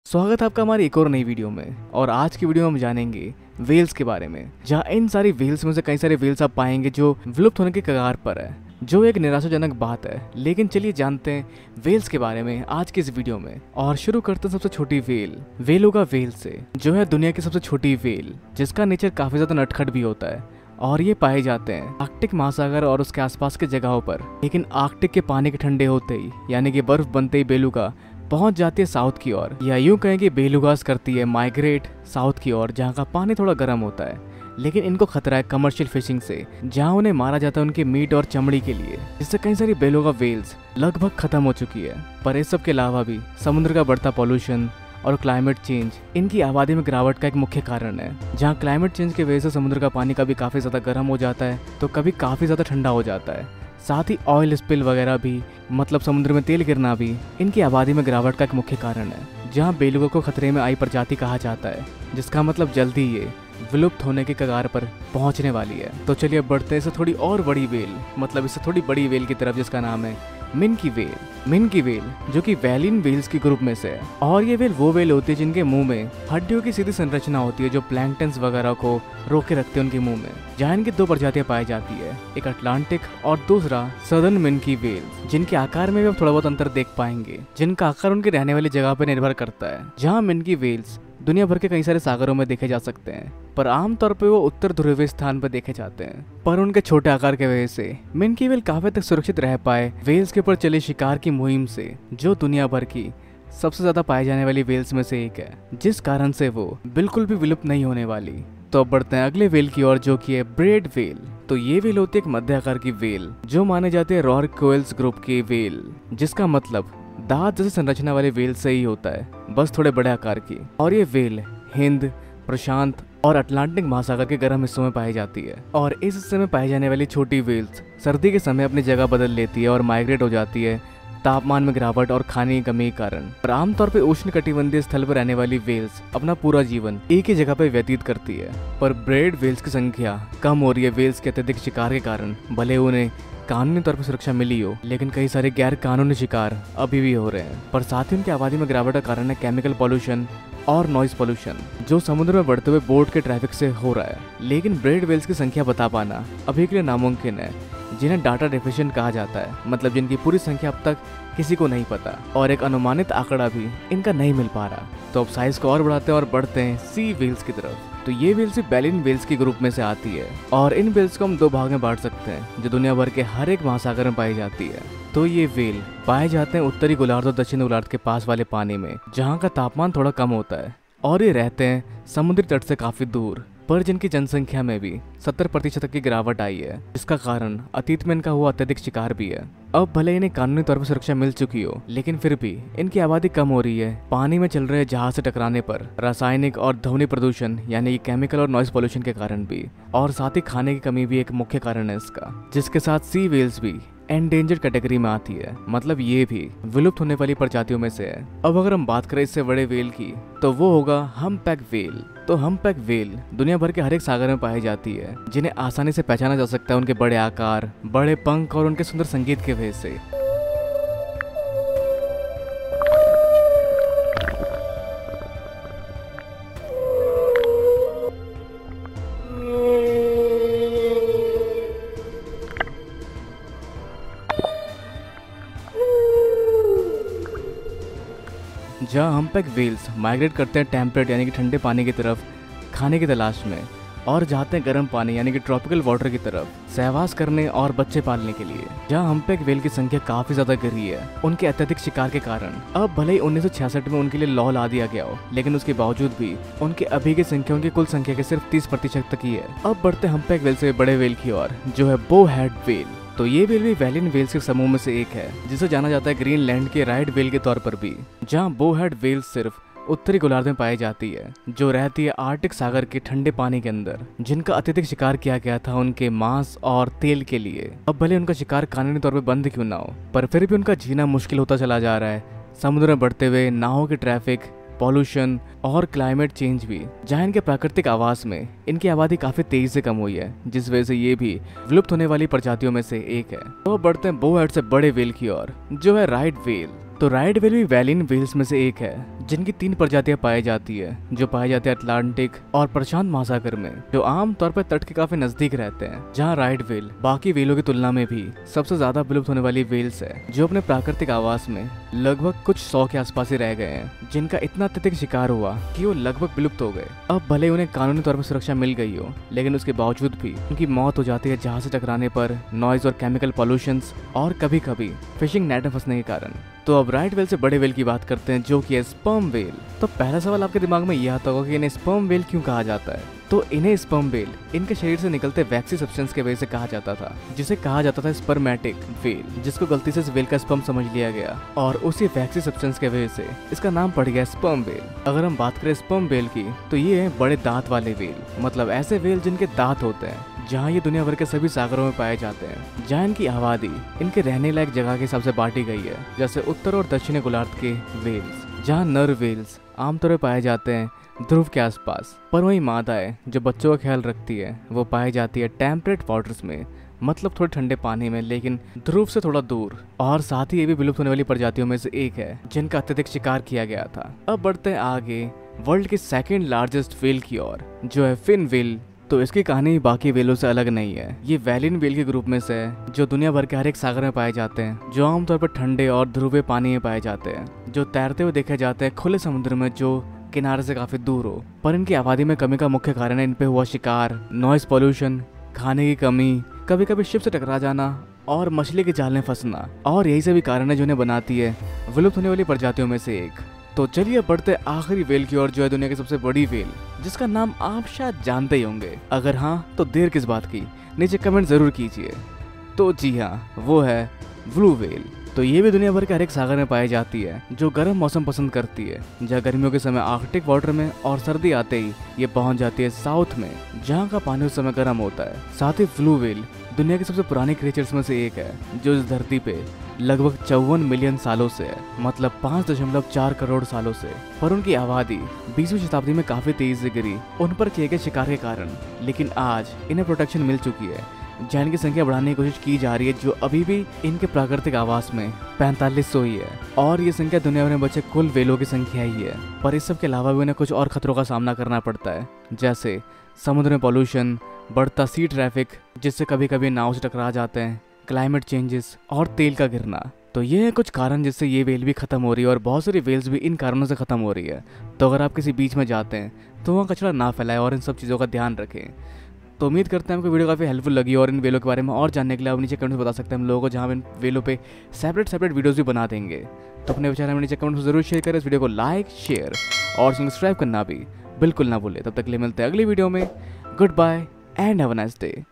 स्वागत है आपका हमारी एक और नई वीडियो में। और आज की वीडियो में हम जानेंगे वेल्स के बारे में, जहाँ इन सारी वेल्स में से कई सारे वेल्स आप पाएंगे जो विलुप्त होने के कगार पर है, जो एक निराशाजनक बात है। लेकिन चलिए जानते हैं वेल्स के बारे में आज की इस वीडियो में। और शुरू करते हैं सबसे छोटी वेल, बेलुगा वेल से, जो है दुनिया की सबसे छोटी वेल, जिसका नेचर काफी ज्यादा नटखट भी होता है। और ये पाए जाते हैं आर्कटिक महासागर और उसके आसपास के जगहों पर। लेकिन आर्कटिक के पानी के ठंडे होते ही, यानी कि बर्फ बनते ही बेलुगा पहुंच जाती है साउथ की ओर, या यूं कहें कि बेलुगास करती है माइग्रेट साउथ की ओर, जहां का पानी थोड़ा गर्म होता है। लेकिन इनको खतरा है कमर्शियल फिशिंग से, जहां उन्हें मारा जाता है उनके मीट और चमड़ी के लिए, जिससे कई सारी बेलुगा वेल्स लगभग खत्म हो चुकी है। पर इस सब के अलावा भी समुद्र का बढ़ता पॉल्यूशन और क्लाइमेट चेंज इनकी आबादी में गिरावट का एक मुख्य कारण है। जहां क्लाइमेट चेंज की वजह से समुद्र का पानी कभी काफी ज्यादा गर्म हो जाता है तो कभी काफी ज्यादा ठंडा हो जाता है। साथ ही ऑयल स्पिल वगैरह भी, मतलब समुद्र में तेल गिरना भी इनकी आबादी में गिरावट का एक मुख्य कारण है। जहां बेलुगा को खतरे में आई प्रजाति कहा जाता है, जिसका मतलब जल्दी ये विलुप्त होने के कगार पर पहुंचने वाली है। तो चलिए अब बढ़ते हैं इससे थोड़ी और बड़ी वेल, मतलब इससे थोड़ी बड़ी वेल की तरफ, जिसका नाम है मिनकी वेल। मिनकी वेल जो कि वैलिन वेल्स के ग्रुप में से है। और ये वेल वो वेल होती है जिनके मुंह में हड्डियों की सीधी संरचना होती है, जो प्लैंकटन्स वगैरह को रोके रखते हैं उनके मुंह में। जहाँ इनकी दो प्रजातियां पाई जाती है, एक अटलांटिक और दूसरा सदर्न मिनकी वेल, जिनके आकार में भी आप थोड़ा बहुत अंतर देख पाएंगे, जिनका आकार उनके रहने वाली जगह पर निर्भर करता है। जहाँ मिनकी वेल्स दुनिया भर के कई सारे सागरों में देखे जा सकते हैं, पर आमतौर पे वो उत्तर ध्रुवीय स्थान पर देखे जाते हैं। पर उनके छोटे आकार की वजह से मिनकी वेल काफी तक सुरक्षित रह पाए वेल्स के ऊपर चले शिकार की मुहिम से, जो दुनिया भर की सबसे ज्यादा पाए जाने वाली वेल्स में से एक है, जिस कारण से वो बिल्कुल भी विलुप्त नहीं होने वाली। तो अब बढ़ते हैं अगले वेल की ओर, जो कि है ब्रेड वेल। तो ये वेल होती है एक मध्य आकार की वेल, जो माने जाते हैं रॉरक्वेल्स ग्रुप की वेल, जिसका मतलब दांत जैसे संरचना वाले वेल से ही होता है, बस थोड़े बड़े आकार की। और ये वेल हिंद, प्रशांत और अटलांटिक महासागर के गर्म हिस्सों में पाई जाती है। और इस हिस्से में पाई जाने वाली छोटी वेल्स सर्दी के समय अपनी जगह बदल लेती है और माइग्रेट हो जाती है तापमान में गिरावट और खाने की कमी के कारण। और आमतौर पर उष्ण कटिबंधीय स्थल पर रहने वाली वेल्स अपना पूरा जीवन एक ही जगह पर व्यतीत करती है। पर ब्रेड वेल्स की संख्या कम हो रही है वेल्स के अत्यधिक शिकार के कारण। भले उन्हें कानूनी तौर पर सुरक्षा मिली हो, लेकिन कई सारे गैर कानूनी शिकार अभी भी हो रहे हैं। पर साथ ही उनकी आबादी में गिरावट का कारण है केमिकल पॉल्यूशन और नॉइज पॉल्यूशन, जो समुद्र में बढ़ते हुए बोट के ट्रैफिक से हो रहा है। लेकिन ब्रेड वेल्स की संख्या बता पाना अभी के लिए नामुमकिन है, जिन्हें डाटा डेफिशिएंट कहा जाता है, मतलब जिनकी पूरी संख्या अब तक किसी को नहीं पता, और एक अनुमानित आंकड़ा भी इनका नहीं मिल पा रहा। तो अब साइज को और बढ़ाते हैं और बढ़ते हैं सी वेल्स की तरफ। तो ये वेल्स भी बैलिन वेल्स के ग्रुप में से आती है। और इन वेल्स को हम दो भाग में बांट सकते हैं, जो दुनिया भर के हर एक महासागर में पाई जाती है। तो ये वेल पाए जाते हैं उत्तरी गोलार्ध और दक्षिणी गोलार्ध के पास वाले पानी में, जहाँ का तापमान थोड़ा कम होता है। और ये रहते हैं समुद्री तट से काफी दूर, पर जिनकी जनसंख्या में भी 70% तक की गिरावट आई है, जिसका कारण अतीत में इनका हुआ अत्यधिक शिकार भी है। अब भले इन्हें कानूनी तौर पर सुरक्षा मिल चुकी हो, लेकिन फिर भी इनकी आबादी कम हो रही है पानी में चल रहे जहाज से टकराने पर, रासायनिक और ध्वनि प्रदूषण यानी कि केमिकल और नॉइज पॉल्यूशन के कारण भी। और साथ ही खाने की कमी भी एक मुख्य कारण है इसका, जिसके साथ सी वेल्स भी एंडेंजर्ड कैटेगरी में आती है, मतलब ये भी विलुप्त होने वाली प्रजातियों में से है। अब अगर हम बात करें इससे बड़े वेल की, तो वो होगा हम्पबैक वेल। तो हम्पबैक वेल दुनिया भर के हर एक सागर में पाई जाती है, जिन्हें आसानी से पहचाना जा सकता है उनके बड़े आकार, बड़े पंख और उनके सुंदर संगीत के वजह से। जहाँ हम्पबैक वेल्स माइग्रेट करते हैं टेम्परेट यानी कि ठंडे पानी की तरफ खाने की तलाश में, और जाते हैं गर्म पानी यानी कि ट्रॉपिकल वाटर की तरफ सहवास करने और बच्चे पालने के लिए। जहाँ हम्पबैक वेल की संख्या काफी ज्यादा गिरी है उनके अत्यधिक शिकार के कारण। अब भले ही 1966 में उनके लिए लॉ ला दिया गया हो, लेकिन उसके बावजूद भी उनकी अभी की संख्या उनकी कुल संख्या के सिर्फ 30% तक ही है। अब बढ़ते हैं हम्पबैक वेल से बड़े वेल की ओर, जो है बो हेड वेल। तो ये वेल भी वैलिन वेल्स के समूह में से एक है, जिसे जाना जाता है ग्रीनलैंड के राइट वेल के तौर पर भी। जहाँ बो हेड वेल सिर्फ उत्तरी गोलार्ध में पाई जाती है, जो रहती है आर्कटिक सागर के ठंडे पानी के अंदर, जिनका अत्यधिक शिकार किया गया था उनके मांस और तेल के लिए। अब भले उनका शिकार कानूनी तौर पर बंद क्यों ना हो, पर फिर भी उनका जीना मुश्किल होता चला जा रहा है। समुद्र में बढ़ते हुए नावों की ट्रैफिक, पॉल्यूशन और क्लाइमेट चेंज भी, जहाँ इनके प्राकृतिक आवास में इनकी आबादी काफी तेजी से कम हुई है, जिस वजह से ये भी विलुप्त होने वाली प्रजातियों में से एक है। तो बढ़ते हैं बो हेड से बड़े वेल की ओर, जो है राइट वेल। तो राइट व्हेल भी वैलिन व्हेल्स में से एक है जिनकी 3 प्रजातियां पाई जाती है, जो पाई जाती है अटलांटिक और प्रशांत महासागर में, जो आमतौर पर तट के काफी नजदीक रहते हैं। जहां राइट व्हेल बाकी व्हेलों की तुलना में भी सबसे ज्यादा विलुप्त होने वाली व्हेल्स है, जो अपने प्राकृतिक आवास में लगभग कुछ 100 के आसपास ही रह गए हैं, जिनका इतना अत्यधिक शिकार हुआ कि वो लगभग विलुप्त हो गए। अब भले उन्हें कानूनी तौर पर सुरक्षा मिल गई हो, लेकिन उसके बावजूद भी उनकी मौत हो जाती है जहाज से टकराने पर, नॉइज और केमिकल पॉल्यूशन और कभी कभी फिशिंग नेट में फंसने के कारण। तो अब राइट व्हेल से बड़े व्हेल की बात करते हैं, जो कि है स्पर्म व्हेल। तो पहला सवाल आपके दिमाग में यह आता होगा कि इन्हें स्पर्म व्हेल क्यों कहा जाता है। तो इन्हें स्पर्म व्हेल इनके शरीर से निकलते वैक्सी सब्सटेंस के वजह से कहा जाता था, जिसे कहा जाता था स्पर्मेटिक व्हेल, जिसको गलती से इस व्हेल का स्पर्म समझ लिया गया और उसी वैक्सी सब्सटेंस के वजह से इसका नाम पड़ गया स्पर्म व्हेल। अगर हम बात करें स्पर्म व्हेल की, तो ये है बड़े दांत वाले व्हेल, मतलब ऐसे व्हेल जिनके दांत होते हैं, जहाँ ये दुनिया भर के सभी सागरों में पाए जाते हैं, जहाँ इनकी आबादी इनके रहने लायक जगह के हिसाब से बांटी गई है, जैसे उत्तर और दक्षिणी गोलार्ध के व्हेल्स, जहाँ नर व्हेल्स आमतौर पर पाए जाते हैं ध्रुव के आसपास, पर वही मादाएं जो बच्चों का ख्याल रखती है वो पाई जाती है टेम्परेट वाटर्स में, मतलब थोड़े ठंडे पानी में, लेकिन ध्रुव से थोड़ा दूर। और साथ ही ये भी विलुप्त होने वाली प्रजातियों में से एक है जिनका अत्यधिक शिकार किया गया था। अब बढ़ते हैं आगे वर्ल्ड के सेकेंड लार्जेस्ट व्हेल की ओर, जो है फिन व्हेल। तो इसकी कहानी बाकी व्हेलों से अलग नहीं है। ये वैलिन व्हेल के ग्रुप में से है, जो दुनिया भर के हर एक सागर में पाए जाते हैं, जो आमतौर पर ठंडे और ध्रुवीय पानी में पाए जाते हैं, जो तैरते हुए देखे जाते हैं खुले समुद्र में, जो किनारे से काफी दूर हो। पर इनकी आबादी में कमी का मुख्य कारण है इन पे हुआ शिकार, नॉइस पॉल्यूशन, खाने की कमी, कभी कभी शिप से टकरा जाना और मछली के जाल में फंसना, और यही सभी कारण है जो उन्हें बनाती है विलुप्त होने वाली प्रजातियों में से एक। तो चलिए बढ़ते आखिरी व्हेल की ओर, जो है दुनिया की सबसे बड़ी व्हेल, जिसका नाम आप शायद जानते ही होंगे। अगर हाँ तो देर किस बात की, नीचे कमेंट जरूर कीजिए। तो जी हाँ, वो है ब्लू व्हेल। तो ये भी दुनिया भर के हर एक सागर में पाई जाती है, जो गर्म मौसम पसंद करती है, जहाँ गर्मियों के समय आर्कटिक वाटर में और सर्दी आते ही ये पहुंच जाती है साउथ में, जहाँ का पानी उस समय गर्म होता है। साथ ही ब्लू व्हेल दुनिया की सबसे पुरानी क्रिएचर्स में से एक है, जो इस धरती पे लगभग 54 मिलियन सालों से है, मतलब 5.4 करोड़ सालों से। पर उनकी आबादी 20वीं शताब्दी में काफी तेजी से गिरी उन पर किए गए शिकार के कारण, लेकिन आज इन्हें प्रोटेक्शन मिल चुकी है, जहाँ इनकी संख्या बढ़ाने की कोशिश की जा रही है, जो अभी भी इनके प्राकृतिक आवास में 4500 ही है, और ये संख्या दुनिया भर में बचे कुल व्हेलों की संख्या ही है। पर इस सब के अलावा भी उन्हें कुछ और खतरों का सामना करना पड़ता है, जैसे समुद्र में पॉल्यूशन, बढ़ता सी ट्रैफिक जिससे कभी कभी नाव से टकरा जाते हैं, क्लाइमेट चेंजेस और तेल का गिरना। तो ये है कुछ कारण जिससे ये व्हेल भी खत्म हो रही है, और बहुत सारी व्हेल्स भी इन कारणों से खत्म हो रही है। तो अगर आप किसी बीच में जाते हैं तो वहाँ कचरा ना फैलाएं और इन सब चीज़ों का ध्यान रखें। तो उम्मीद करते हैं आपको वीडियो काफ़ी हेल्पफुल लगी, और इन व्हेलों के बारे में और जानने के लिए आप नीचे कमेंट में बता सकते हैं हम लोगों को, जहाँ हम इन व्हेलों पे सेपरेट वीडियोस भी बना देंगे। तो अपने विचार हमें नीचे कमेंट में जरूर शेयर करें। इस वीडियो को लाइक, शेयर और सब्सक्राइब करना भी बिल्कुल ना भूलें। तब तक के लिए मिलते हैं अगली वीडियो में। Goodbye and have a nice day.